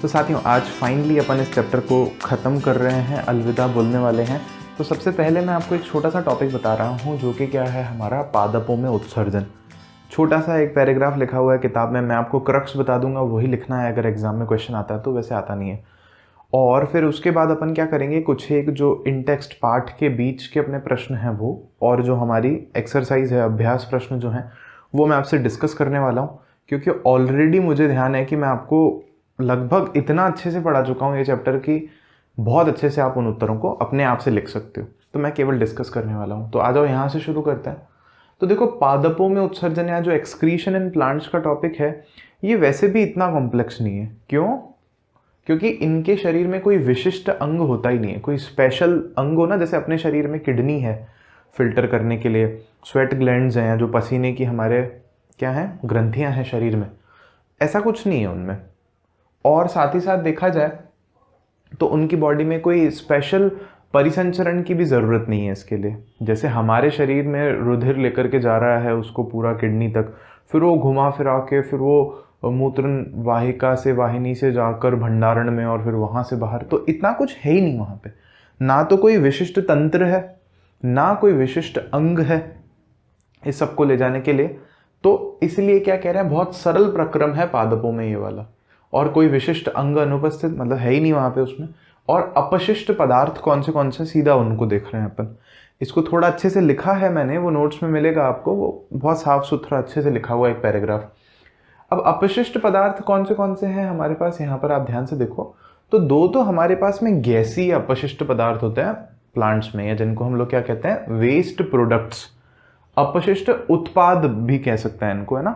तो साथियों आज फाइनली अपन इस चैप्टर को ख़त्म कर रहे हैं, अलविदा बोलने वाले हैं। तो सबसे पहले मैं आपको एक छोटा सा टॉपिक बता रहा हूँ जो कि क्या है, हमारा पादपों में उत्सर्जन। छोटा सा एक पैराग्राफ लिखा हुआ है किताब में, मैं आपको क्रक्स बता दूंगा, वही लिखना है अगर एग्जाम में क्वेश्चन आता है तो, वैसे आता नहीं है। और फिर उसके बाद अपन क्या करेंगे, कुछ एक जो इन टेक्स्ट पार्ट के बीच के अपने प्रश्न हैं वो, और जो हमारी एक्सरसाइज है, अभ्यास प्रश्न जो हैं वो मैं आपसे डिस्कस करने वाला हूँ। क्योंकि ऑलरेडी मुझे ध्यान है कि मैं आपको लगभग इतना अच्छे से पढ़ा चुका हूँ ये चैप्टर की, बहुत अच्छे से आप उन उत्तरों को अपने आप से लिख सकते हो। तो मैं केवल डिस्कस करने वाला हूँ। तो आ जाओ यहाँ से शुरू करते हैं। तो देखो, पादपों में उत्सर्जन या जो एक्सक्रीशन इन प्लांट्स का टॉपिक है, ये वैसे भी इतना कॉम्प्लेक्स नहीं है। क्यों? क्योंकि इनके शरीर में कोई विशिष्ट अंग होता ही नहीं है, कोई स्पेशल अंग हो ना, जैसे अपने शरीर में किडनी है फिल्टर करने के लिए, स्वेट ग्लैंड्स हैं जो पसीने की हमारे क्या हैं, ग्रंथियां हैं शरीर में, ऐसा कुछ नहीं है उनमें। और साथ ही साथ देखा जाए तो उनकी बॉडी में कोई स्पेशल परिसंचरण की भी ज़रूरत नहीं है इसके लिए। जैसे हमारे शरीर में रुधिर लेकर के जा रहा है उसको पूरा किडनी तक, फिर वो घुमा फिरा के फिर वो मूत्र वाहिका से, वाहिनी से जाकर भंडारण में, और फिर वहाँ से बाहर, तो इतना कुछ है ही नहीं वहाँ पे। ना तो कोई विशिष्ट तंत्र है, ना कोई विशिष्ट अंग है इस सबको ले जाने के लिए। तो इसलिए क्या कह रहे हैं, बहुत सरल प्रक्रम है पादपों में ये वाला, और कोई विशिष्ट अंग अनुपस्थित मतलब है ही नहीं वहाँ पे उसमें। और अपशिष्ट पदार्थ कौन से सीधा उनको देख रहे हैं अपन। इसको थोड़ा अच्छे से लिखा है मैंने, वो नोट्स में मिलेगा आपको, वो बहुत साफ सुथरा अच्छे से लिखा हुआ एक पैराग्राफ। अब अपशिष्ट पदार्थ कौन से हैं हमारे पास, यहाँ पर आप ध्यान से देखो तो दो तो हमारे पास में गैसीय अपशिष्ट पदार्थ होते हैं प्लांट्स में, या जिनको हम लोग क्या कहते हैं, वेस्ट प्रोडक्ट्स, अपशिष्ट उत्पाद भी कह सकते हैं इनको, है ना।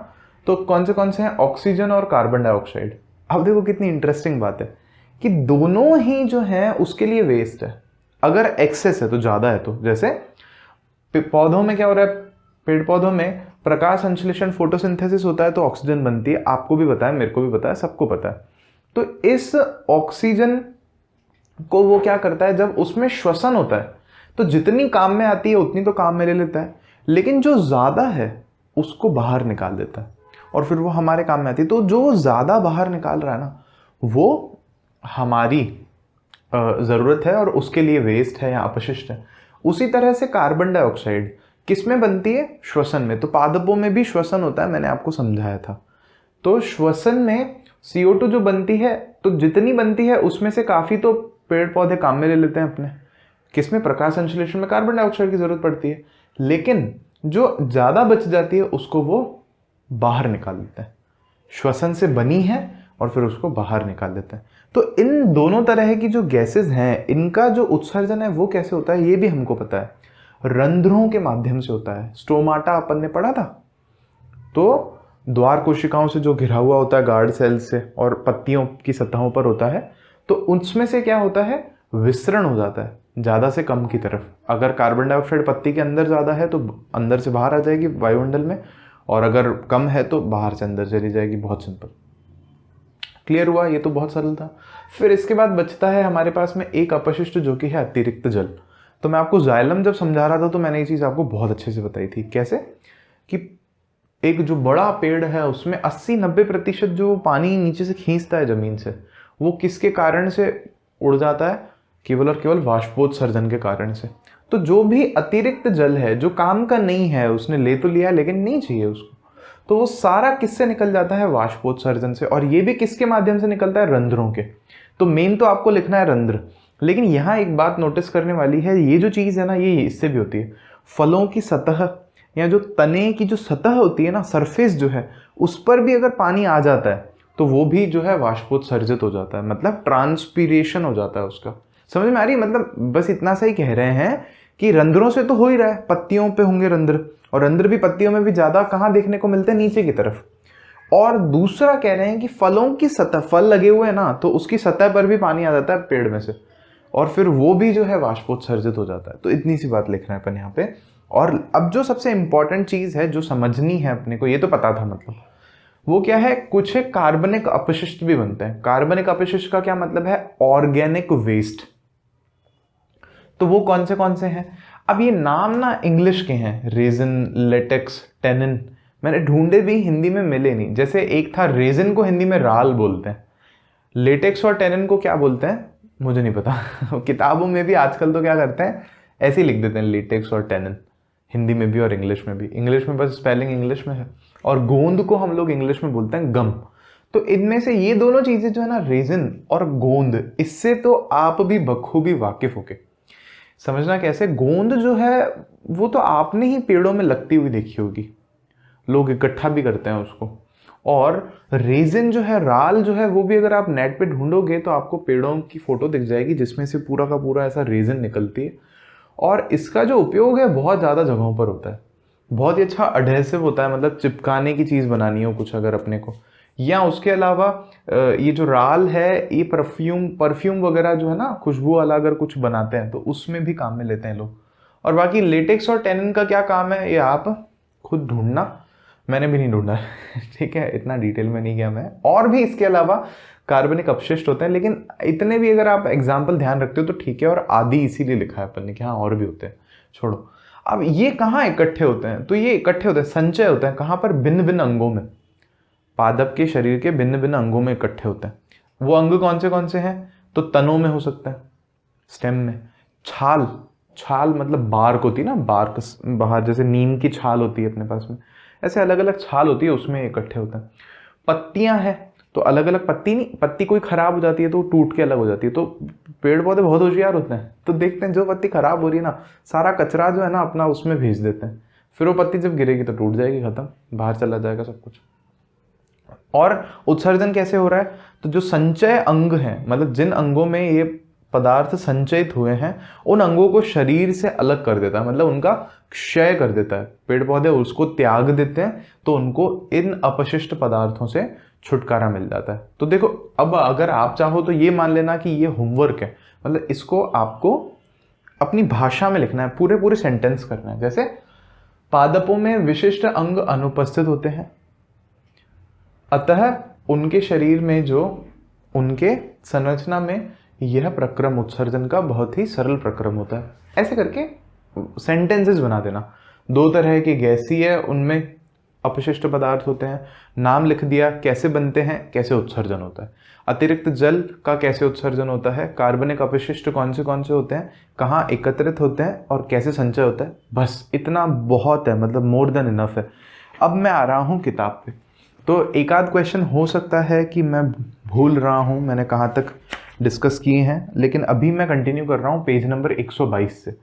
तो कौन से हैं, ऑक्सीजन और कार्बन डाइऑक्साइड। अब देखो कितनी इंटरेस्टिंग बात है कि दोनों ही जो है उसके लिए वेस्ट है। अगर एक्सेस है तो ज़्यादा है तो, जैसे पौधों में क्या हो रहा है, पेड़ पौधों में प्रकाश संश्लेषण फोटोसिंथेसिस होता है तो ऑक्सीजन बनती है, आपको भी पता है, मेरे को भी पता है, सबको पता है। तो इस ऑक्सीजन को वो क्या करता है, जब उसमें श्वसन होता है तो जितनी काम में आती है उतनी तो काम में ले लेता है, लेकिन जो ज़्यादा है उसको बाहर निकाल देता है, और फिर वो हमारे काम में आती है। तो जो ज़्यादा बाहर निकाल रहा है ना, वो हमारी ज़रूरत है और उसके लिए वेस्ट है या अपशिष्ट है। उसी तरह से कार्बन डाइऑक्साइड किस में बनती है, श्वसन में। तो पादपों में भी श्वसन होता है, मैंने आपको समझाया था। तो श्वसन में CO2 जो बनती है, तो जितनी बनती है उसमें से काफ़ी तो पेड़ पौधे काम में ले लेते हैं अपने, किसमें, प्रकाश संश्लेषण में कार्बन डाइऑक्साइड की ज़रूरत पड़ती है, लेकिन जो ज़्यादा बच जाती है उसको वो बाहर निकाल देते हैं, श्वसन से बनी है और फिर उसको बाहर निकाल देते हैं। तो इन दोनों तरह की जो गैसेस हैं, इनका जो उत्सर्जन है वो कैसे होता है ये भी हमको पता है, रंध्रों के माध्यम से होता है। स्टोमाटा अपन ने पढ़ा था, तो द्वार कोशिकाओं से जो घिरा हुआ होता है, गार्ड सेल्स से, और पत्तियों की सतहों पर होता है, तो उसमें से क्या होता है, विसरण हो जाता है ज़्यादा से कम की तरफ। अगर कार्बन डाइऑक्साइड पत्ती के अंदर ज़्यादा है तो अंदर से बाहर आ जाएगी वायुमंडल में, और अगर कम है तो बाहर से अंदर चली जाएगी। बहुत सिंपल, क्लियर हुआ, ये तो बहुत सरल था। फिर इसके बाद बचता है हमारे पास में एक अपशिष्ट जो कि है अतिरिक्त जल। तो मैं आपको जाइलम जब समझा रहा था तो मैंने ये चीज़ आपको बहुत अच्छे से बताई थी, कैसे कि एक जो बड़ा पेड़ है उसमें 80-90% जो पानी नीचे से खींचता है ज़मीन से, वो किसके कारण से उड़ जाता है, केवल और केवल वाष्पोत्सर्जन के कारण से। तो जो भी अतिरिक्त जल है जो काम का नहीं है, उसने ले तो लिया लेकिन नहीं चाहिए उसको, तो वो सारा किससे निकल जाता है, वाष्पोत्सर्जन से। और ये भी किसके माध्यम से निकलता है, रंध्रों के। तो मेन तो आपको लिखना है रंध्र, लेकिन यहाँ एक बात नोटिस करने वाली है, ये जो चीज़ है ना, ये इससे भी होती है। फलों की सतह या जो तने की जो सतह होती है ना, सरफेस जो है, उस पर भी अगर पानी आ जाता है तो वो भी जो है वाष्पोत्सर्जित हो जाता है, मतलब ट्रांसपीरेशन हो जाता है उसका। समझ में आ रही है? मतलब बस इतना सा ही कह रहे हैं कि रंध्रों से तो हो ही रहा है, पत्तियों पे होंगे रंध्र, और रंध्र भी पत्तियों में भी ज़्यादा कहाँ देखने को मिलते हैं, नीचे की तरफ। और दूसरा कह रहे हैं कि फलों की सतह, फल लगे हुए हैं ना, तो उसकी सतह पर भी पानी आ जाता है पेड़ में से, और फिर वो भी जो है वाष्पोत्सर्जित हो जाता है। तो इतनी सी बात लिख रहे हैं अपन यहाँ पे। और अब जो सबसे इंपॉर्टेंट चीज़ है जो समझनी है अपने को, ये तो पता था मतलब, वो क्या है, कुछ एक कार्बनिक अपशिष्ट भी बनते हैं। कार्बनिक अपशिष्ट का क्या मतलब है, ऑर्गेनिक वेस्ट। तो वो कौन से हैं, अब ये नाम ना इंग्लिश के हैं, रेजिन, लेटेक्स, टेनिन, मैंने ढूंढे भी हिंदी में मिले नहीं। जैसे एक था रेजिन को हिंदी में राल बोलते हैं, लेटेक्स और टेनिन को क्या बोलते हैं मुझे नहीं पता किताबों में भी आजकल तो क्या करते हैं, ऐसे ही लिख देते हैं लेटेक्स और टेनिन, हिंदी में भी और इंग्लिश में भी। इंग्लिश में बस स्पेलिंग इंग्लिश में है, और गोंद को हम लोग इंग्लिश में बोलते हैं गम। तो इनमें से ये दोनों चीजें जो है ना, रेजिन और गोंद, इससे तो आप भी बखूबी वाकिफ होके समझना कैसे। गोंद जो है वो तो आपने ही पेड़ों में लगती हुई देखी होगी, लोग इकट्ठा भी करते हैं उसको। और रेजिन जो है, राल जो है, वो भी अगर आप नेट पे ढूंढोगे तो आपको पेड़ों की फोटो दिख जाएगी जिसमें से पूरा का पूरा ऐसा रेजिन निकलती है। और इसका जो उपयोग है बहुत ज़्यादा जगहों पर होता है, बहुत ही अच्छा अडहेसिव होता है, मतलब चिपकाने की चीज़ बनानी हो कुछ अगर अपने को। या उसके अलावा ये जो राल है ये परफ्यूम वगैरह जो है ना, खुशबू वाला अगर कुछ बनाते हैं तो उसमें भी काम में लेते हैं लोग। और बाकी लेटेक्स और टेनिन का क्या काम है ये आप खुद ढूंढना, मैंने भी नहीं ढूंढा ठीक है, इतना डिटेल में नहीं गया मैं। और भी इसके अलावा कार्बनिक अपशिष्ट होते हैं, लेकिन इतने भी अगर आप एग्जाम्पल ध्यान रखते हो तो ठीक है। और आदि इसीलिए लिखा है अपन ने कि हाँ और भी होते हैं, छोड़ो। अब ये कहाँ इकट्ठे होते हैं, तो ये इकट्ठे होते हैं, संचय होते हैं कहाँ पर, भिन्न भिन्न अंगों में, पादप के शरीर के भिन्न भिन्न अंगों में इकट्ठे होते हैं। वो अंग कौन से हैं, तो तनों में हो सकता है, स्टेम में, छाल, छाल मतलब बार्क होती है ना, बार्क बाहर जैसे नीम की छाल होती है अपने पास में, ऐसे अलग अलग छाल होती है उसमें इकट्ठे होते हैं। पत्तियां हैं तो अलग अलग पत्ती, नहीं पत्ती कोई खराब हो जाती है तो टूट के अलग हो जाती है। तो पेड़ पौधे बहुत होशियार होते हैं, तो देखते हैं जो पत्ती खराब हो रही है ना, सारा कचरा जो है ना अपना उसमें भेज देते हैं, फिर वो पत्ती जब गिरेगी तो टूट जाएगी, खत्म, बाहर चला जाएगा सब कुछ। और उत्सर्जन कैसे हो रहा है, तो जो संचय अंग हैं, मतलब जिन अंगों में ये पदार्थ संचयित हुए हैं उन अंगों को शरीर से अलग कर देता है, मतलब उनका क्षय कर देता है। पेड़ पौधे उसको त्याग देते हैं तो उनको इन अपशिष्ट पदार्थों से छुटकारा मिल जाता है। तो देखो, अब अगर आप चाहो तो ये मान लेना कि ये होमवर्क है, मतलब इसको आपको अपनी भाषा में लिखना है, पूरे पूरे सेंटेंस करना है। जैसे पादपों में विशिष्ट अंग अनुपस्थित होते हैं, अतः उनके शरीर में जो उनके संरचना में यह प्रक्रम उत्सर्जन का बहुत ही सरल प्रक्रम होता है। ऐसे करके सेंटेंसेस बना देना। दो तरह के गैसीय उनमें अपशिष्ट पदार्थ होते हैं, नाम लिख दिया, कैसे बनते हैं, कैसे उत्सर्जन होता है। अतिरिक्त जल का कैसे उत्सर्जन होता है, कार्बनिक अपशिष्ट कौन से होते हैं, कहाँ एकत्रित होते हैं और कैसे संचय होता है। बस इतना बहुत है, मतलब मोर देन इनफ है। अब मैं आ रहा हूँ किताब पे, तो एक आध क्वेश्चन हो सकता है कि मैं भूल रहा हूँ, मैंने कहाँ तक डिस्कस किए हैं, लेकिन अभी मैं कंटिन्यू कर रहा हूँ पेज नंबर 122 से।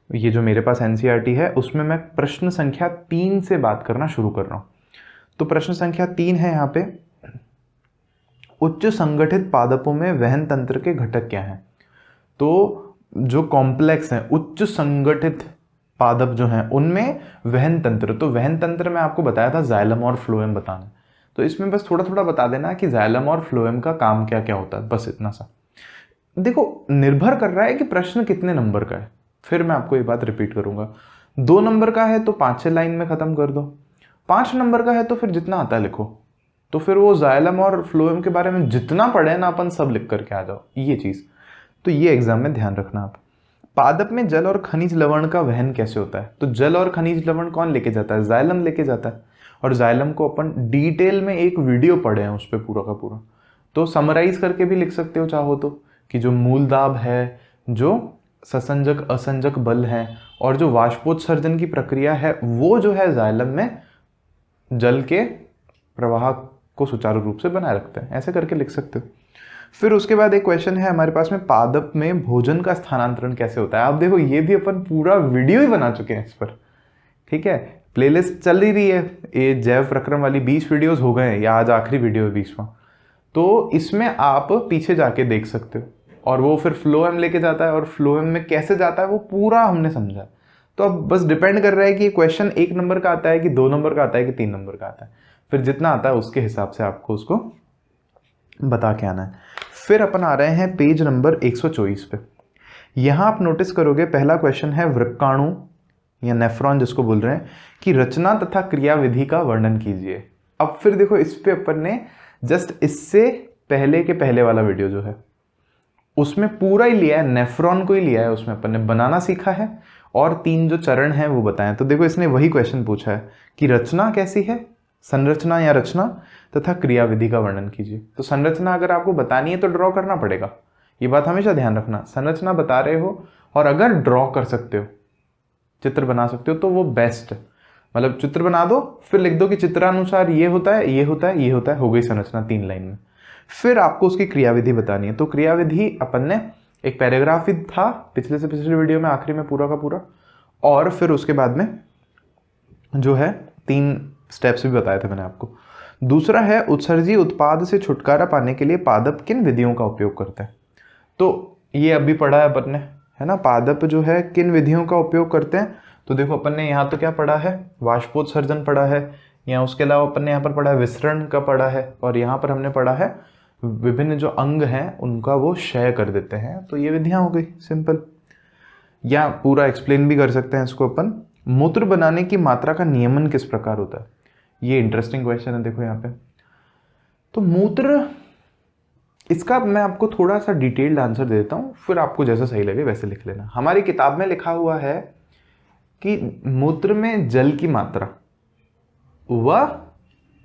ये जो मेरे पास एनसीईआरटी है उसमें मैं प्रश्न संख्या 3 से बात करना शुरू कर रहा हूँ। तो प्रश्न संख्या 3 है यहाँ पे, उच्च संगठित पादपों में वहन तंत्र के घटक क्या हैं। तो जो कॉम्प्लेक्स हैं, उच्च संगठित पादप जो हैं उनमें वहन तंत्र, तो वहन तंत्र में आपको बताया था जाइलम और फ्लोएम बताना, तो इसमें बस थोड़ा थोड़ा बता देना कि जाइलम और फ्लोएम का काम क्या क्या होता है, बस इतना सा। देखो, निर्भर कर रहा है कि प्रश्न कितने नंबर का है, फिर मैं आपको ये बात रिपीट करूंगा। 2 नंबर का है तो 5-6 लाइन में खत्म कर दो, 5 नंबर का है तो फिर जितना आता है लिखो। तो फिर वो जाइलम और फ्लोएम के बारे में जितना पढ़े ना अपन सब लिख करके आ जाओ, ये चीज। तो ये एग्जाम में ध्यान रखना आप। पादप में जल और खनिज लवण का वहन कैसे होता है, तो जल और खनिज लवण कौन लेके जाता है, जाइलम लेके जाता है। और जाइलम को अपन डिटेल में एक वीडियो पढ़े हैं उस पर पूरा का पूरा, तो समराइज करके भी लिख सकते हो चाहो तो, कि जो मूल दाब है, जो ससंजक असंजक बल है और जो वाष्पोत्सर्जन की प्रक्रिया है, वो जो है जाइलम में जल के प्रवाह को सुचारू रूप से बनाए रखते हैं, ऐसे करके लिख सकते हो। फिर उसके बाद एक क्वेश्चन है हमारे पास में, पादप में भोजन का स्थानांतरण कैसे होता है। आप देखो, ये भी अपन पूरा वीडियो ही बना चुके हैं इस पर, ठीक है, प्लेलिस्ट चल ही रही है, ये जैव प्रक्रम वाली 20 वीडियोस हो गए हैं, या आज आखिरी वीडियो है 20वां, तो इसमें आप पीछे जाके देख सकते हो। और वो फिर फ्लोएम लेके जाता है, और फ्लोएम में कैसे जाता है वो पूरा हमने समझा। तो अब बस डिपेंड कर रहा है कि क्वेश्चन 1 नंबर का आता है कि 2 नंबर का आता है कि 3 नंबर का आता है, फिर जितना आता है उसके हिसाब से आपको उसको बता के आना है। फिर अपन आ रहे हैं पेज नंबर 124 पे। यहाँ आप नोटिस करोगे पहला क्वेश्चन है वृक्काणु या नेफ्रॉन जिसको बोल रहे हैं, कि रचना तथा क्रियाविधि का वर्णन कीजिए। अब फिर देखो, इस पे अपन ने जस्ट इससे पहले के पहले वाला वीडियो जो है उसमें पूरा ही लिया है, नेफ्रॉन को ही लिया है, उसमें अपन ने बनाना सीखा है और 3 जो चरण हैं वो बताएं। तो देखो, इसने वही क्वेश्चन पूछा है कि रचना कैसी है, संरचना या रचना तथा क्रियाविधि का वर्णन कीजिए। तो संरचना अगर आपको बतानी है तो ड्रॉ करना पड़ेगा, ये बात हमेशा ध्यान रखना। संरचना बता रहे हो और अगर ड्रॉ कर सकते हो, चित्र बना सकते हो तो वो बेस्ट है। मतलब चित्र बना दो, फिर लिख दो कि चित्रानुसार ये होता है, ये होता है, ये होता है, हो गई संरचना 3 लाइन में। फिर आपको उसकी क्रियाविधि बतानी है। तो क्रियाविधि अपन ने एक पैराग्राफ ही था पिछले से पिछले वीडियो में, आखिरी में पूरा का पूरा, और फिर उसके बाद में जो है 3 स्टेप्स भी बताए थे मैंने आपको। दूसरा है उत्सर्जी उत्पाद से छुटकारा पाने के लिए पादप किन विधियों का उपयोग करते हैं। तो ये अभी पढ़ा है अपन ने, है ना, पादप जो है किन विधियों का उपयोग करते हैं। तो देखो अपन ने यहाँ तो क्या पढ़ा है, वाष्पोत्सर्जन पढ़ा है, या उसके अलावा अपन ने यहाँ पर पढ़ा है विसरण का पढ़ा है, और यहाँ पर हमने पढ़ा है विभिन्न जो अंग हैं उनका वो क्षय कर देते हैं। तो ये विधियाँ हो गई सिंपल, या पूरा एक्सप्लेन भी कर सकते हैं इसको अपन। मूत्र बनाने की मात्रा का नियमन किस प्रकार होता है, ये इंटरेस्टिंग क्वेश्चन है। देखो यहाँ पे तो मूत्र, इसका मैं आपको थोड़ा सा डिटेल्ड आंसर दे देता हूँ, फिर आपको जैसा सही लगे वैसे लिख लेना। हमारी किताब में लिखा हुआ है कि मूत्र में जल की मात्रा व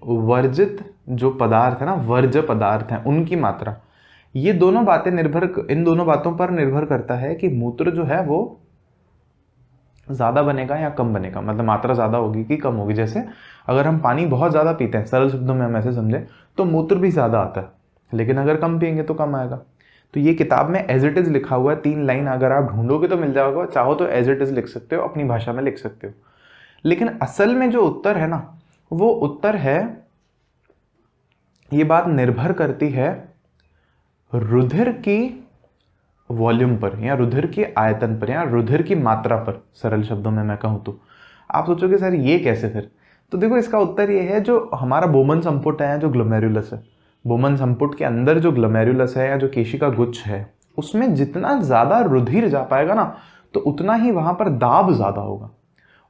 वर्जित जो पदार्थ है ना, वर्ज्य पदार्थ हैं, उनकी मात्रा, ये दोनों बातें इन दोनों बातों पर निर्भर करता है कि मूत्र जो है वो ज़्यादा बनेगा या कम बनेगा, मतलब मात्रा ज़्यादा होगी कि कम होगी। जैसे अगर हम पानी बहुत ज़्यादा पीते हैं, सरल शब्दों में हम ऐसे समझें, तो मूत्र भी ज़्यादा आता है, लेकिन अगर कम पियेंगे तो कम आएगा। तो ये किताब में एज इट इज़ लिखा हुआ है, 3 लाइन अगर आप ढूंढोगे तो मिल जाएगा, चाहो तो एज इट इज़ लिख सकते हो, अपनी भाषा में लिख सकते हो। लेकिन असल में जो उत्तर है ना, वो उत्तर है, ये बात निर्भर करती है रुधिर की वॉल्यूम पर, या रुधिर के आयतन पर, या रुधिर की मात्रा पर। सरल शब्दों में मैं कहूँ तो आप सोचोगे सर ये कैसे फिर, तो देखो इसका उत्तर ये है, जो हमारा बोमन संपुट है, जो ग्लोमेरुलस है, बोमन संपुट के अंदर जो ग्लोमेरुलस है या जो केशिका गुच्छ है, उसमें जितना ज़्यादा रुधिर जा पाएगा ना, तो उतना ही वहाँ पर दाब ज़्यादा होगा,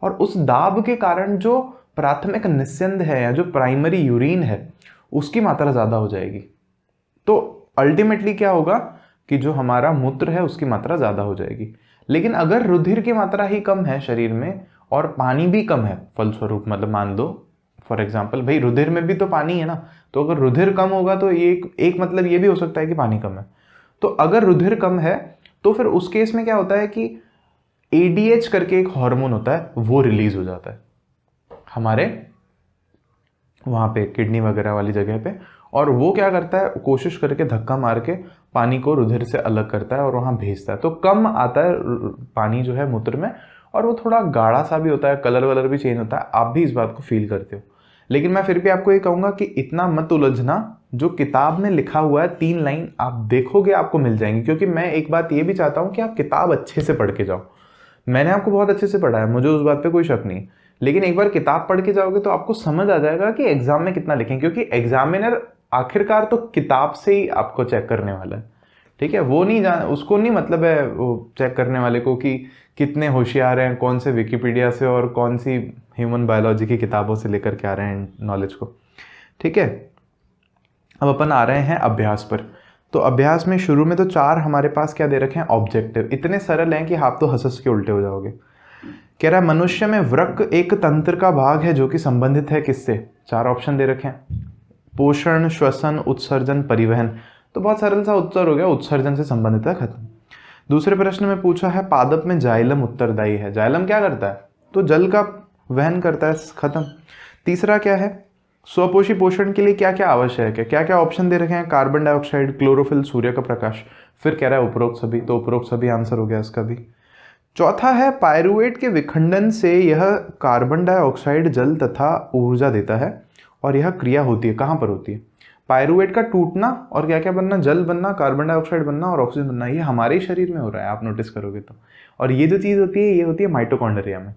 और उस दाब के कारण जो प्राथमिक निस्यंद है या जो प्राइमरी यूरिन है उसकी मात्रा ज़्यादा हो जाएगी। तो अल्टीमेटली क्या होगा कि जो हमारा मूत्र है उसकी मात्रा ज़्यादा हो जाएगी। लेकिन अगर रुधिर की मात्रा ही कम है शरीर में और पानी भी कम है फलस्वरूप, मतलब मान लो फॉर एग्जाम्पल भाई रुधिर में भी तो पानी है ना, तो अगर रुधिर कम होगा तो एक मतलब ये भी हो सकता है कि पानी कम है। तो अगर रुधिर कम है तो फिर उस केस में क्या होता है कि ADH करके एक हार्मोन होता है, वो रिलीज हो जाता है हमारे वहाँ पे किडनी वगैरह वाली जगह पे, और वो क्या करता है, कोशिश करके धक्का मार के पानी को रुधिर से अलग करता है और वहाँ भेजता है। तो कम आता है पानी जो है मूत्र में, और वो थोड़ा गाढ़ा सा भी होता है, कलर वलर भी चेंज होता है, आप भी इस बात को फील करते हो। लेकिन मैं फिर भी आपको ये कहूँगा कि इतना मत उलझना, जो किताब में लिखा हुआ है 3 लाइन आप देखोगे आपको मिल जाएंगी। क्योंकि मैं एक बात ये भी चाहता हूँ कि आप किताब अच्छे से पढ़ के जाओ। मैंने आपको बहुत अच्छे से पढ़ा है, मुझे उस बात पे कोई शक नहीं है, लेकिन एक बार किताब पढ़ के जाओगे तो आपको समझ आ जाएगा कि एग्जाम में कितना लिखें, क्योंकि एग्जामिनर आखिरकार तो किताब से ही आपको चेक करने वाला है, ठीक है। वो नहीं उसको नहीं मतलब है वो चेक करने वाले को कि कितने होशियार हैं, कौन से विकिपीडिया से और कौन सी ह्यूमन बायोलॉजी की किताबों से लेकर के आ रहे हैं नॉलेज को, ठीक है। अब अपन आ रहे हैं अभ्यास पर। तो अभ्यास में शुरू में तो 4 हमारे पास क्या दे रखे हैं, ऑब्जेक्टिव। इतने सरल हैं कि आप तो हंस के उल्टे हो जाओगे। कह रहा है मनुष्य में वृक्क एक तंत्र का भाग है जो कि संबंधित है किससे, 4 ऑप्शन दे रखे हैं, पोषण, श्वसन, उत्सर्जन, परिवहन। तो बहुत सरल सा उत्तर हो गया, उत्सर्जन से संबंधित है, खत्म। दूसरे प्रश्न में पूछा है पादप में जाइलम उत्तरदायी है। जाइलम क्या करता है, तो जल का वहन करता है, खत्म। तीसरा क्या है, स्वपोषी पोषण के लिए क्या क्या आवश्यक है, क्या क्या ऑप्शन दे रखे हैं, कार्बन डाइऑक्साइड, क्लोरोफिल, सूर्य का प्रकाश। फिर कह रहा है उपरोक्त सभी, तो उपरोक्त सभी आंसर हो गया इसका भी। चौथा है पायरुवेट के विखंडन से यह कार्बन डाइऑक्साइड, जल तथा ऊर्जा देता है, और यह क्रिया होती है, कहाँ पर होती है, पायरुवेट का टूटना और क्या क्या बनना, जल बनना, कार्बन डाइऑक्साइड बनना और ऑक्सीजन बनना, ये हमारे शरीर में हो रहा है, आप नोटिस करोगे तो। और ये जो चीज़ होती है ये होती है माइटोकॉन्ड्रिया में।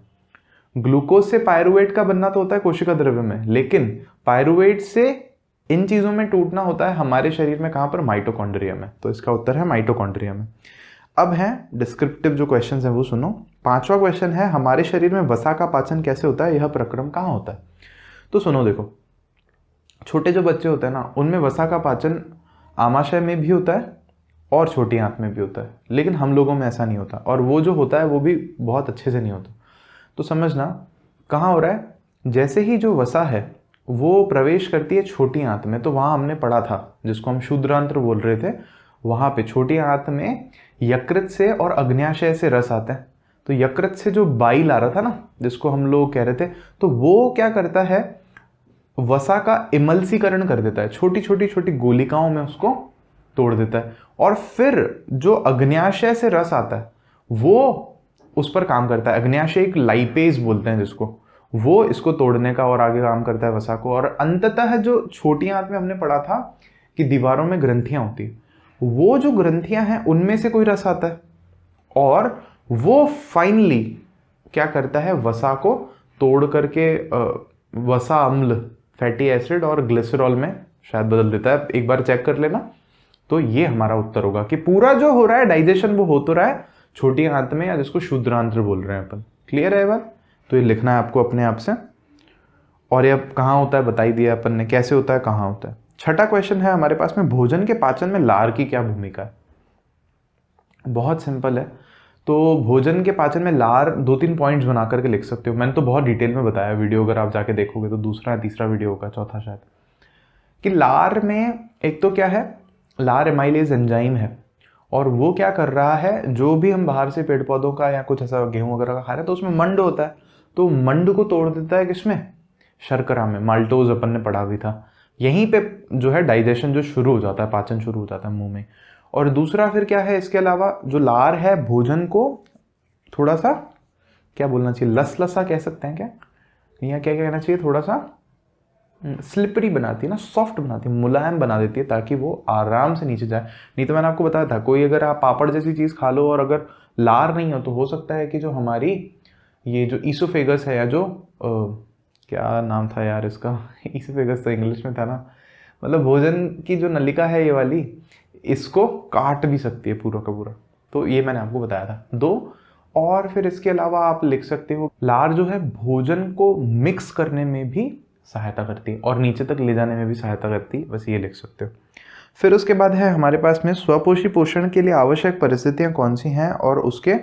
ग्लूकोज से पायरुवेट का बनना तो होता है कोशिका द्रव्य में, लेकिन पायरुवेट से इन चीज़ों में टूटना होता है हमारे शरीर में, कहाँ पर, माइटोकॉन्ड्रिया में। तो इसका उत्तर है माइटोकॉन्ड्रिया में। अब है डिस्क्रिप्टिव जो क्वेश्चन है वो सुनो। 5वां क्वेश्चन है हमारे शरीर में वसा का पाचन कैसे होता है, यह प्रक्रम कहाँ होता है। तो सुनो, देखो छोटे जो बच्चे होते हैं ना, उनमें वसा का पाचन आमाशय में भी होता है और छोटी आंत में भी होता है, लेकिन हम लोगों में ऐसा नहीं होता, और वो जो होता है वो भी बहुत अच्छे से नहीं होता। तो समझना कहाँ हो रहा है, जैसे ही जो वसा है वो प्रवेश करती है छोटी आंत में। तो वहाँ हमने पढ़ा था, जिसको हम क्षुद्रांत्र बोल रहे थे, वहाँ पे छोटी आंत में यकृत से और अग्न्याशय से रस आता है। तो यकृत से जो बाइल आ रहा था ना, जिसको हम लोग कह रहे थे, तो वो क्या करता है, वसा का इमल्सीकरण कर देता है, छोटी छोटी छोटी गोलिकाओं में उसको तोड़ देता है। और फिर जो अग्न्याशय से रस आता है वो उस पर काम करता है। अग्न्याशय एक लाइपेज बोलते हैं जिसको, वो इसको तोड़ने का और आगे काम करता है वसा को। और अंततः जो छोटी आंत में हमने पढ़ा था कि दीवारों में ग्रंथियां होती है, वो जो ग्रंथियां हैं उनमें से कोई रस आता है और वो फाइनली क्या करता है, वसा को तोड़ करके वसा अम्ल, फैटी एसिड और ग्लिसरॉल में शायद बदल देता है। एक बार चेक कर लेना। तो ये हमारा उत्तर होगा कि पूरा जो हो रहा है डाइजेशन वो हो तो रहा है छोटी आंत में, या जिसको क्षुद्रांत्र बोल रहे हैं अपन। क्लियर है ये बात? तो ये लिखना है आपको अपने आप से। और ये कहाँ होता है बता ही दिया अपन ने, कैसे होता है, कहाँ होता है। छठा क्वेश्चन है हमारे पास में, भोजन के पाचन में लार की क्या भूमिका है? बहुत सिंपल है। तो भोजन के पाचन में लार 2-3 पॉइंट्स बना करके लिख सकते हो। मैंने तो बहुत डिटेल में बताया वीडियो, अगर आप जाके देखोगे तो दूसरा या तीसरा वीडियो होगा, चौथा शायद, कि लार में एक तो क्या है, लार एमाइलेज एंजाइम है और वो क्या कर रहा है, जो भी हम बाहर से पेड़ पौधों का या कुछ ऐसा गेहूं वगैरह का खा रहे हैं तो उसमें मंड होता है, तो मंड को तोड़ देता है किसमें, शर्करा में। माल्टोज अपन ने पढ़ा भी था। यहीं पे जो है डाइजेशन जो शुरू हो जाता है, पाचन शुरू हो जाता है मुंह में। और दूसरा फिर क्या है, इसके अलावा जो लार है भोजन को थोड़ा सा क्या बोलना चाहिए, लसलसा कह सकते हैं क्या, या क्या कहना चाहिए, थोड़ा सा स्लिपरी बनाती है ना, सॉफ्ट बनाती है, मुलायम बना देती है, ताकि वो आराम से नीचे जाए। नहीं तो मैंने आपको बताया था, कोई अगर आप पापड़ जैसी चीज़ खा लो और अगर लार नहीं हो तो हो सकता है कि जो हमारी ये जो ईसोफेगस है, या जो क्या नाम था यार इसका ईसोफेगस तो इंग्लिश में था ना, मतलब भोजन की जो नलिका है ये वाली, इसको काट भी सकती है पूरा का पूरा। तो ये मैंने आपको बताया था 2। और फिर इसके अलावा आप लिख सकते हो, लार जो है भोजन को मिक्स करने में भी सहायता करती है और नीचे तक ले जाने में भी सहायता करती है, बस ये लिख सकते हो। फिर उसके बाद है हमारे पास में, स्वपोषी पोषण के लिए आवश्यक परिस्थितियां कौन सी हैं और उसके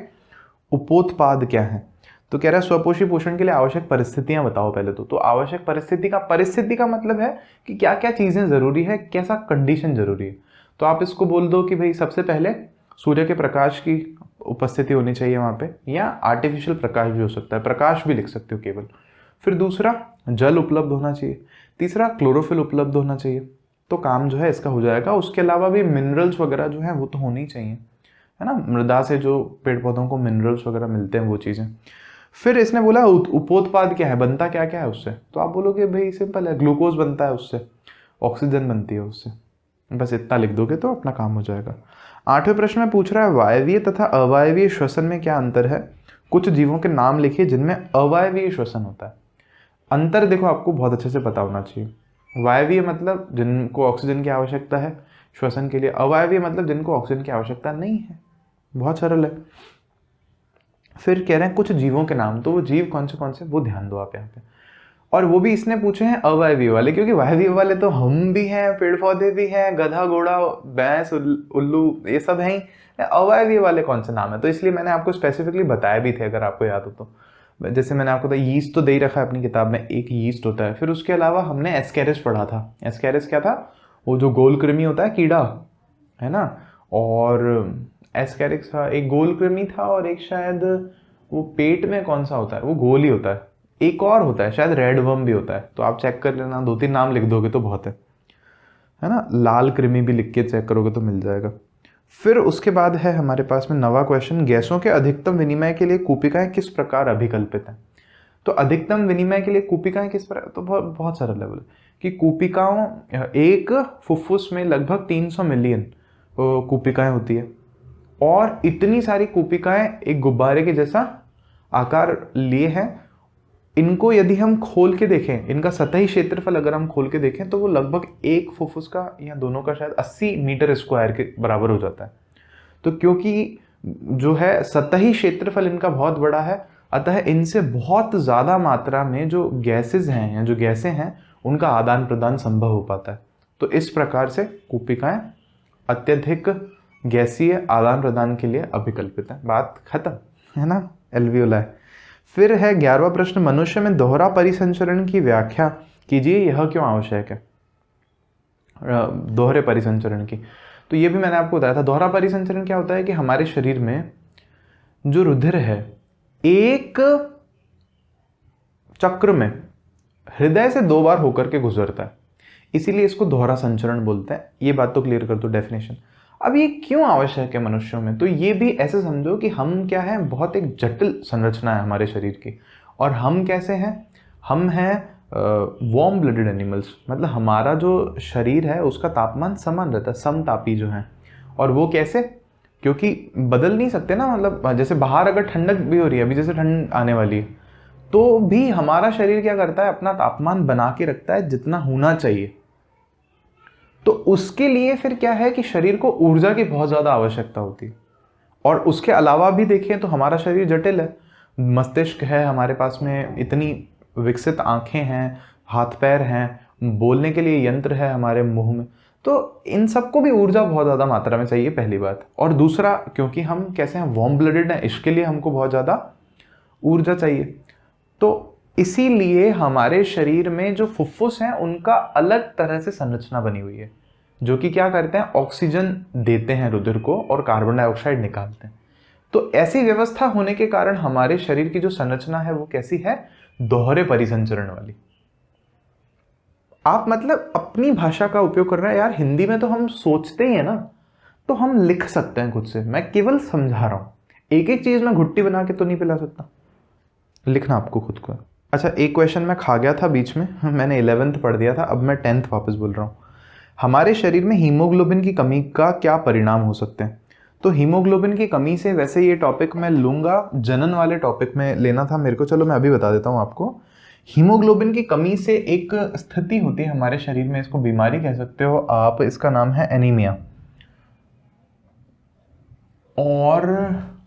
उपोत्पाद क्या हैं। तो कह रहा है स्वपोषी पोषण के लिए आवश्यक परिस्थितियां बताओ पहले तो आवश्यक परिस्थिति का मतलब है कि क्या क्या चीजें जरूरी है, कैसा कंडीशन जरूरी है। तो आप इसको बोल दो कि भाई सबसे पहले सूर्य के प्रकाश की उपस्थिति होनी चाहिए वहां पे, या आर्टिफिशियल प्रकाश भी हो सकता है, प्रकाश भी लिख सकते हो केवल। फिर दूसरा जल उपलब्ध होना चाहिए, तीसरा क्लोरोफिल उपलब्ध होना चाहिए, तो काम जो है इसका हो जाएगा। उसके अलावा भी मिनरल्स वगैरह जो है वो तो होनी ही चाहिए, है ना, मृदा से जो पेड़ पौधों को मिनरल्स वगैरह मिलते हैं वो चीज़ें। फिर इसने बोला उपोत्पाद क्या है, बनता क्या क्या है उससे, तो आप बोलोगे भाई सिंपल है, ग्लूकोज बनता है उससे, ऑक्सीजन बनती है उससे, बस इतना लिख दोगे तो अपना काम हो जाएगा। 8वें प्रश्न में पूछ रहा है, वायवीय तथा अवायवीय श्वसन में क्या अंतर है, कुछ जीवों के नाम लिखिए जिनमें अवायवीय श्वसन होता है। अंतर देखो आपको बहुत अच्छे से पता होना चाहिए। वायवीय मतलब जिनको ऑक्सीजन की आवश्यकता है श्वसन के लिए, अवायवीय मतलब जिनको ऑक्सीजन की आवश्यकता नहीं है। बहुत सरल है। फिर कह रहे हैं कुछ जीवों के नाम, तो वो जीव कौन से वो ध्यान दो आप यहाँ पे। और वो भी इसने पूछे हैं अवायवीय वाले, क्योंकि वायवीय वाले तो हम भी हैं, पेड़ पौधे भी हैं, गधा घोड़ा भैंस उल्लू ये सब हैं ही। अवायवीय वाले कौन से नाम है, तो इसलिए मैंने आपको स्पेसिफिकली बताया भी थे, अगर आपको याद हो तो। जैसे मैंने आपको बताया, यीस्ट तो दे ही रखा है अपनी किताब में, एक यीस्ट होता है। फिर उसके अलावा हमने एस्केरिस पढ़ा था। एस्केरिस क्या था, वो जो गोल कृमि होता है, कीड़ा है ना, और एस्केरिस था, एक गोल कृमि था और एक शायद वो पेट में कौन सा होता है, वो गोल ही होता है, एक और होता है शायद रेड वर्म भी होता है। तो आप चेक कर लेना, 2-3 नाम लिख दोगे तो बहुत है ना। लाल कृमि भी लिख के चेक करोगे तो मिल जाएगा। फिर उसके बाद है हमारे पास में 9वां क्वेश्चन, गैसों के अधिकतम विनिमय के लिए कूपिकाएं किस प्रकार अभिकल्पित हैं। तो अधिकतम विनिमय के लिए कूपिकाएं किस प्रकार, तो बहुत सारा लेवल कि कूपिकाओं, एक फुफ्फुस में लगभग 300 मिलियन कूपिकाएं होती है, और इतनी सारी कूपिकाएं एक गुब्बारे के जैसा आकार लिए हैं। इनको यदि हम खोल के देखें, इनका सतही क्षेत्रफल अगर हम खोल के देखें तो वो लगभग एक फुफ्फुस का या दोनों का शायद 80 मीटर स्क्वायर के बराबर हो जाता है। तो क्योंकि जो है सतही क्षेत्रफल इनका बहुत बड़ा है, अतः इनसे बहुत ज़्यादा मात्रा में जो गैसेज हैं या जो गैसें हैं उनका आदान प्रदान संभव हो पाता है। तो इस प्रकार से कूपिकाएं अत्यधिक गैसीय आदान प्रदान के लिए अभिकल्पित है। बात खत्म, है ना, एल्वियोलाई। फिर है 11वां प्रश्न, मनुष्य में दोहरा परिसंचरण की व्याख्या कीजिए, यह क्यों आवश्यक है दोहरे परिसंचरण की। तो ये भी मैंने आपको बताया था। दोहरा परिसंचरण क्या होता है कि हमारे शरीर में जो रुधिर है एक चक्र में हृदय से 2 बार होकर के गुजरता है, इसीलिए इसको दोहरा संचरण बोलते हैं। ये बात तो क्लियर कर दो डेफिनेशन। अब ये क्यों आवश्यक है मनुष्यों में, तो ये भी ऐसे समझो कि हम क्या है, बहुत एक जटिल संरचना है हमारे शरीर की। और हम कैसे हैं, हम हैं वार्म ब्लडेड एनिमल्स, मतलब हमारा जो शरीर है उसका तापमान समान रहता है, समतापी जो है। और वो कैसे, क्योंकि बदल नहीं सकते ना, मतलब जैसे बाहर अगर ठंडक भी हो रही है, अभी जैसे ठंड आने वाली है, तो भी हमारा शरीर क्या करता है, अपना तापमान बना के रखता है जितना होना चाहिए। तो उसके लिए फिर क्या है कि शरीर को ऊर्जा की बहुत ज़्यादा आवश्यकता होती है। और उसके अलावा भी देखें तो हमारा शरीर जटिल है, मस्तिष्क है हमारे पास में, इतनी विकसित आंखें हैं, हाथ पैर हैं, बोलने के लिए यंत्र है हमारे मुंह में। तो इन सबको भी ऊर्जा बहुत ज़्यादा मात्रा में चाहिए, पहली बात। और दूसरा, क्योंकि हम कैसे हैं, वार्म ब्लडेड हैं, इसके लिए हमको बहुत ज़्यादा ऊर्जा चाहिए। तो इसीलिए हमारे शरीर में जो फुफ्फुस हैं उनका अलग तरह से संरचना बनी हुई है, जो कि क्या करते हैं, ऑक्सीजन देते हैं रुधिर को और कार्बन डाइऑक्साइड निकालते हैं। तो ऐसी व्यवस्था होने के कारण हमारे शरीर की जो संरचना है वो कैसी है, दोहरे परिसंचरण वाली। आप मतलब अपनी भाषा का उपयोग कर रहे हैं यार, हिंदी में तो हम सोचते ही है ना, तो हम लिख सकते हैं खुद से। मैं केवल समझा रहा हूं, एक एक चीज मैं घुट्टी बना के तो नहीं पिला सकता, लिखना आपको खुद को। अच्छा, एक क्वेश्चन मैं खा गया था बीच में, मैंने 11th पढ़ दिया था, अब मैं 10th वापस बोल रहा हूँ। हमारे शरीर में हीमोग्लोबिन की कमी का क्या परिणाम हो सकते हैं। तो हीमोग्लोबिन की कमी से, वैसे ये टॉपिक मैं लूँगा जनन वाले टॉपिक में लेना था मेरे को, चलो मैं अभी बता देता हूँ आपको। हीमोग्लोबिन की कमी से एक स्थिति होती है हमारे शरीर में, इसको बीमारी कह सकते हो आप, इसका नाम है एनीमिया। और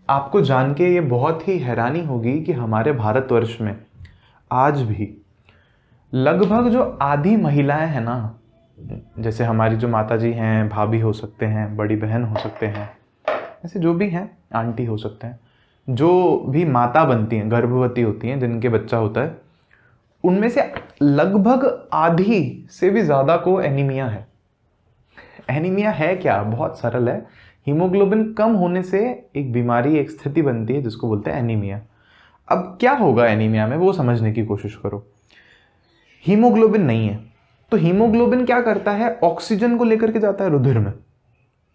आपको जान के ये बहुत ही हैरानी होगी कि हमारे भारतवर्ष में आज भी लगभग जो आधी महिलाएं हैं ना, जैसे हमारी जो माता जी हैं, भाभी हो सकते हैं, बड़ी बहन हो सकते हैं, ऐसे जो भी हैं, आंटी हो सकते हैं, जो भी माता बनती हैं, गर्भवती होती हैं, जिनके बच्चा होता है, उनमें से लगभग आधी से भी ज़्यादा को एनीमिया है। एनीमिया है क्या, बहुत सरल है। हीमोग्लोबिन कम होने से एक बीमारी, एक स्थिति बनती है जिसको बोलते हैं एनीमिया। अब क्या होगा एनीमिया में, वो समझने की कोशिश करो। हीमोग्लोबिन नहीं है, तो हीमोग्लोबिन क्या करता है, ऑक्सीजन को लेकर के जाता है रुधिर में।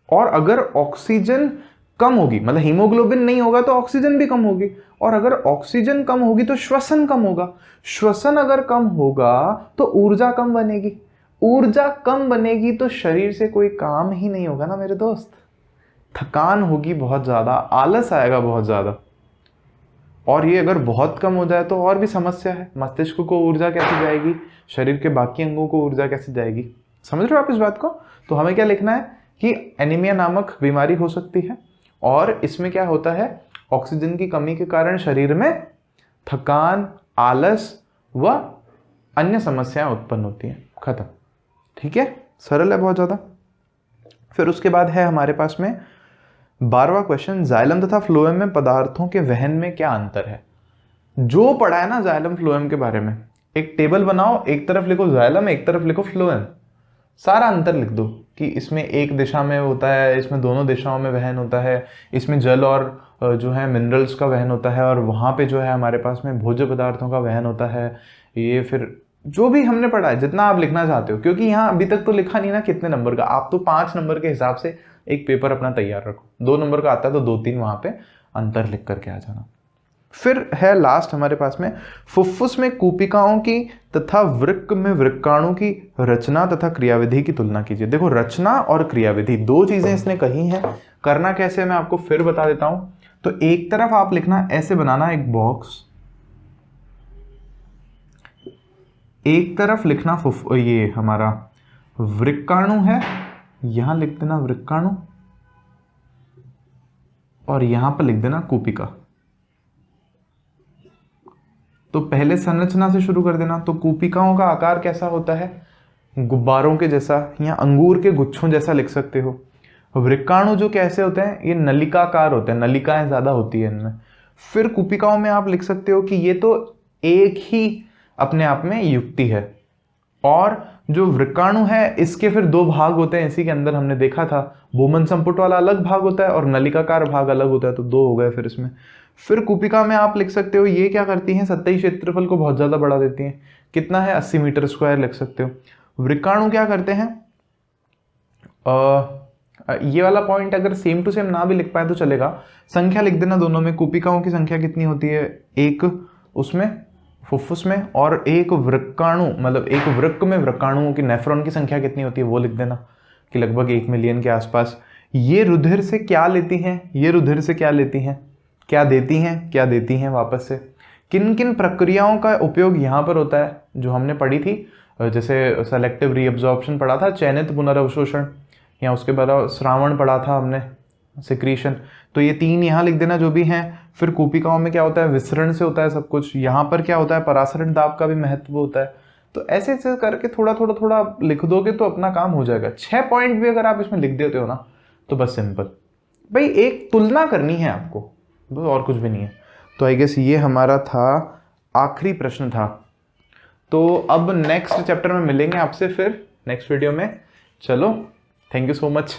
और अगर ऑक्सीजन कम होगी, मतलब हीमोग्लोबिन नहीं होगा तो ऑक्सीजन भी कम होगी, और अगर ऑक्सीजन कम होगी तो श्वसन कम होगा, श्वसन अगर कम होगा तो ऊर्जा कम बनेगी, ऊर्जा कम बनेगी तो शरीर से कोई काम ही नहीं होगा ना मेरे दोस्त। थकान होगी बहुत ज़्यादा, आलस आएगा बहुत ज़्यादा। और ये अगर बहुत कम हो जाए तो और भी समस्या है, मस्तिष्क को ऊर्जा कैसे जाएगी, शरीर के बाकी अंगों को ऊर्जा कैसे जाएगी। समझ रहे हो आप इस बात को। तो हमें क्या लिखना है कि एनीमिया नामक बीमारी हो सकती है, और इसमें क्या होता है, ऑक्सीजन की कमी के कारण शरीर में थकान, आलस व अन्य समस्याएं उत्पन्न होती हैं। खत्म। ठीक है, सरल है बहुत ज़्यादा। फिर उसके बाद है हमारे पास में 12वां क्वेश्चन, जाइलम तथा फ्लोएम में पदार्थों के वहन में क्या अंतर है। जो पढ़ा है ना जाइलम फ्लोएम के बारे में, एक टेबल बनाओ, एक तरफ लिखो जाइलम, एक तरफ लिखो फ्लोएम, सारा अंतर लिख दो कि इसमें एक दिशा में होता है, इसमें दोनों दिशाओं में वहन होता है, इसमें जल और जो है मिनरल्स का वहन होता है, और वहाँ पे जो है हमारे पास में भोज्य पदार्थों का वहन होता है। ये फिर जो भी हमने पढ़ा है, जितना आप लिखना चाहते हो, क्योंकि यहाँ अभी तक तो लिखा नहीं ना कितने नंबर का, आप तो 5 नंबर के हिसाब से एक पेपर अपना तैयार रखो। 2 नंबर का आता है तो 2-3 वहाँ पे अंतर लिख करके आ जाना। फिर है लास्ट हमारे पास में, फुफ्फुस में कूपिकाओं की तथा वृक्क में वृक्काणु की रचना तथा क्रियाविधि की तुलना कीजिए। देखो, रचना और क्रियाविधि 2 चीजें इसने कही हैं। करना कैसे मैं आपको फिर बता देता हूं। तो एक तरफ आप लिखना, ऐसे बनाना एक बॉक्स, एक तरफ लिखना ये हमारा वृक्काणु है, यहां लिख देना वृक्काणु, और यहां पर लिख देना कूपिका। तो पहले संरचना से शुरू कर देना। तो कूपिकाओं का आकार कैसा होता है, गुब्बारों के जैसा या अंगूर के गुच्छों जैसा लिख सकते हो। वृक्काणु जो कैसे होते हैं, ये नलिकाकार होते हैं, नलिकाएं ज्यादा होती है इनमें। फिर कूपिकाओं में आप लिख सकते हो कि ये तो एक ही अपने आप में युक्ति है, और जो वृक्काणु है इसके फिर दो भाग होते हैं, इसी के अंदर हमने देखा था, बोमन संपुट वाला अलग भाग होता है और नलिकाकार भाग अलग होता है, तो दो हो गए फिर इसमें। फिर कूपिका में आप लिख सकते हो ये क्या करती हैं, सतही क्षेत्रफल को बहुत ज़्यादा बढ़ा देती हैं, कितना है 80 मीटर स्क्वायर लिख सकते हो। वृक्काणु क्या करते हैं, ये वाला पॉइंट अगर सेम टू सेम ना भी लिख पाए तो चलेगा, संख्या लिख देना दोनों में। कूपिकाओं की संख्या कितनी होती है, एक उसमें फुफ्फुस में, और एक वृक्काणु मतलब एक वृक्क में वृक्काणुओं की नेफ्रॉन की संख्या कितनी होती है वो लिख देना कि लगभग 1 मिलियन के आसपास। ये रुधिर से क्या लेती हैं, ये रुधिर से क्या लेती हैं, क्या देती हैं, क्या देती हैं वापस से। किन किन प्रक्रियाओं का उपयोग यहाँ पर होता है जो हमने पढ़ी थी, जैसे सेलेक्टिव रीअब्जॉर्प्शन पढ़ा था, चयनित पुनर्अवशोषण, या उसके बाद श्रावण पढ़ा था हमने, सिक्रीशन, तो ये 3 यहाँ लिख देना जो भी हैं। फिर कूपिकाओं में क्या होता है, विसरण से होता है सब कुछ। यहाँ पर क्या होता है, परासरण दाब का भी महत्व होता है। तो ऐसे ऐसे करके थोड़ा थोड़ा थोड़ा लिख दोगे तो अपना काम हो जाएगा। 6 पॉइंट भी अगर आप इसमें लिख देते हो ना तो बस सिंपल, भाई एक तुलना करनी है आपको, बस और कुछ भी नहीं है। तो आई गेस ये हमारा था आखिरी प्रश्न था। तो अब नेक्स्ट चैप्टर में मिलेंगे आपसे फिर नेक्स्ट वीडियो में। चलो, थैंक यू सो मच।